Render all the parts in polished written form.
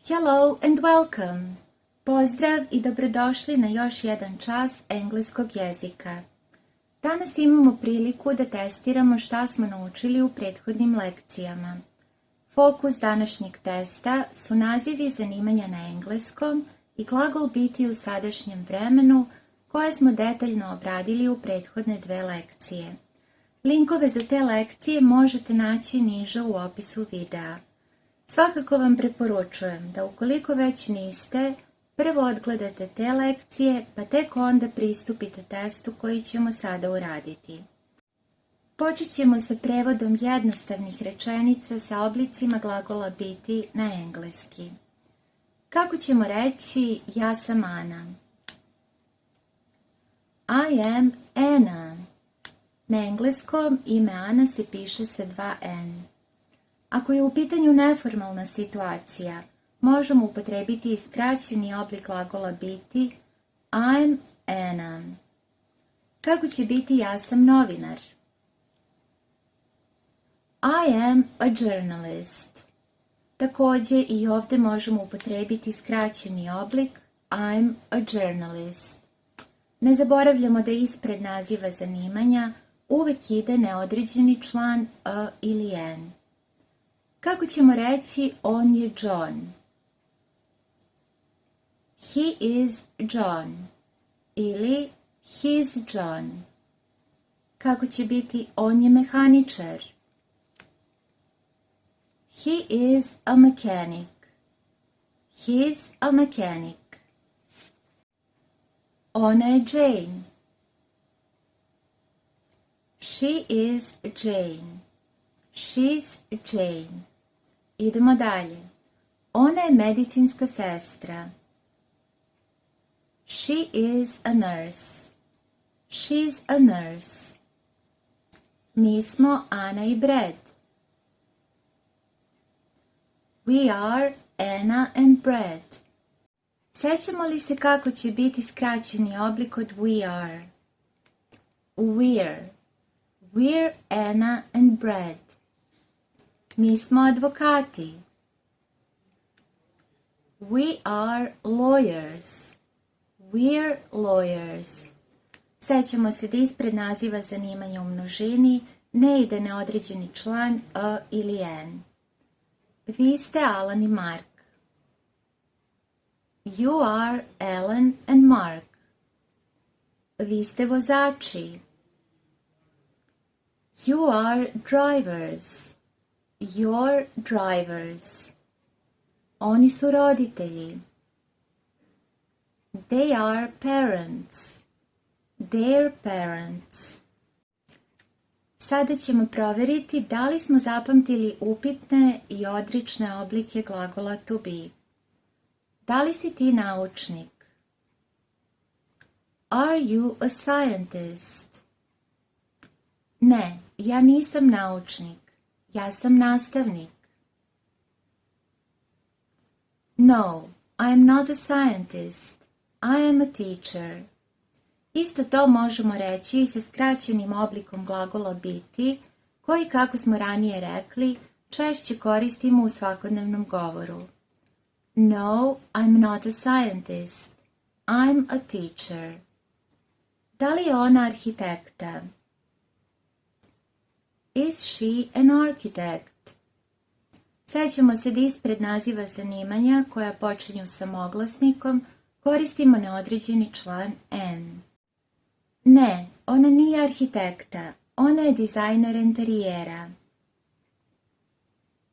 Hello and welcome! Pozdrav i dobrodošli na još jedan čas engleskog jezika. Danas imamo priliku da testiramo šta smo naučili u prethodnim lekcijama. Fokus današnjeg testa su nazivi zanimanja na engleskom i glagol biti u sadašnjem vremenu koje smo detaljno obradili u prethodne dve lekcije. Linkove za te lekcije možete naći niže u opisu videa. Svakako vam preporučujem da ukoliko već niste, prvo odgledate te lekcije pa tek onda pristupite testu koji ćemo sada uraditi. Počet ćemo sa prevodom jednostavnih rečenica sa oblicima glagola biti na engleski. Kako ćemo reći ja sam Ana? I am Anna. Na engleskom ime Ana se piše sa 2 N. Ako je u pitanju neformalna situacija, možemo upotrebiti i skraćeni oblik glagola biti I'm Anna. Kako će biti ja sam novinar? I am a journalist. Također i ovdje možemo upotrebiti skraćeni oblik I'm a journalist. Ne zaboravljamo da ispred naziva zanimanja uvijek ide neodređeni član a ili n. Kako ćemo reći on je John? He is John ili he's John. Kako će biti on je mehaničar? He is a mechanic. He's a mechanic. Ona je Jane. She is Jane. She's Jane. Idemo dalje. Ona je medicinska sestra. She is a nurse. She's a nurse. Mi smo Ana i Brad. We are Anna and Brad. Sjećamo li se kako će biti skraćeni oblik od we are? We're. We're Anna and Brad. Mi smo advokati. We are lawyers. We're lawyers. Sjećamo se da ispred naziva zanimanja u množini ne ide neodređeni član a ili n. Vi ste Alan i Mark. You are Alan and Mark. Vi ste vozači. You are drivers. Your drivers. Oni su roditelji. They are parents. Their parents. Sada ćemo provjeriti da li smo zapamtili upitne i odrične oblike glagola to be. Da li si ti naučnik? Are you a scientist? Ne, ja nisam naučnik. Ja sam nastavnik. No, I am not a scientist. I am a teacher. Isto to možemo reći i sa skraćenim oblikom glagola biti, koji, kako smo ranije rekli, češće koristimo u svakodnevnom govoru. No, I'm not a scientist. I'm a teacher. Da li je ona arhitekta? Is she an architect? Sjećamo se da ispred naziva zanimanja koja počinju sa moglasnikom koristimo neodređeni član n. Ne, ona nije arhitekta. Ona je dizajner interijera.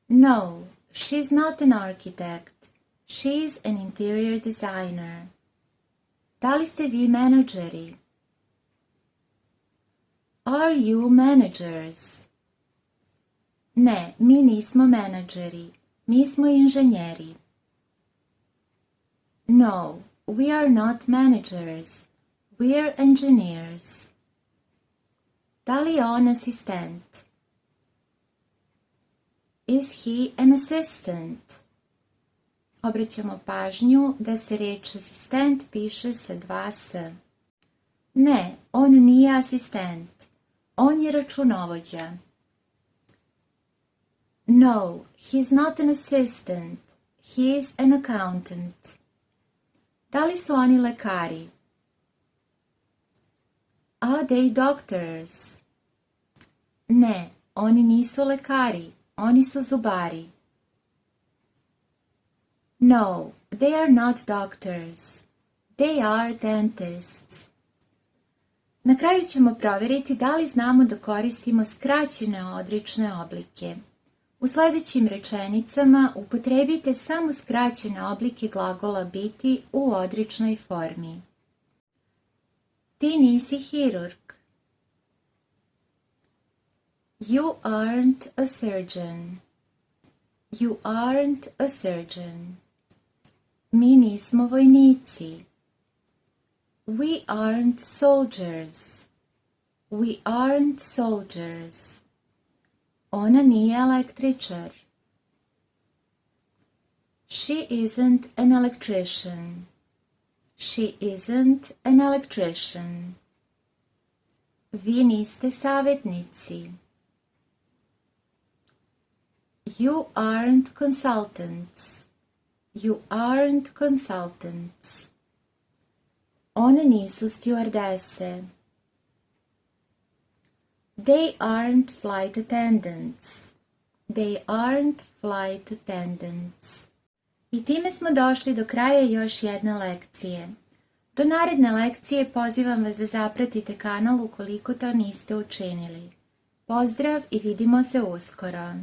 No, she's not an architect. She's an interior designer. Da li ste vi menadžeri? Are you managers? Ne, mi nismo menadžeri. Mi smo inženjeri. No, we are not managers. We're engineers. Da li je on asistent? Is he an assistant? Obraćamo pažnju da se riječ asistent piše sa 2 s. Ne, on nije asistent. On je računovođa. No, he's not an assistant. He is an accountant. Da li su oni lekari? Are they doctors? Ne, oni nisu lekari, oni su zubari. No, they are not doctors. They are dentists. Na kraju ćemo provjeriti da li znamo da koristimo skraćene odrične oblike. U sljedećim rečenicama upotrebite samo skraćene oblike glagola biti u odričnoj formi. Ti nisi hirurg. You aren't a surgeon. You aren't a surgeon. Mi nismo vojnici. We aren't soldiers. We aren't soldiers. Ona nije električar. She isn't an electrician. She isn't an electrician. Vi niste savjetnici. You aren't consultants. You aren't consultants. One nisu stewardese. They aren't flight attendants. They aren't flight attendants. I time smo došli do kraja još jedne lekcije. Do naredne lekcije pozivam vas da zapratite kanal ukoliko to niste učinili. Pozdrav i vidimo se uskoro.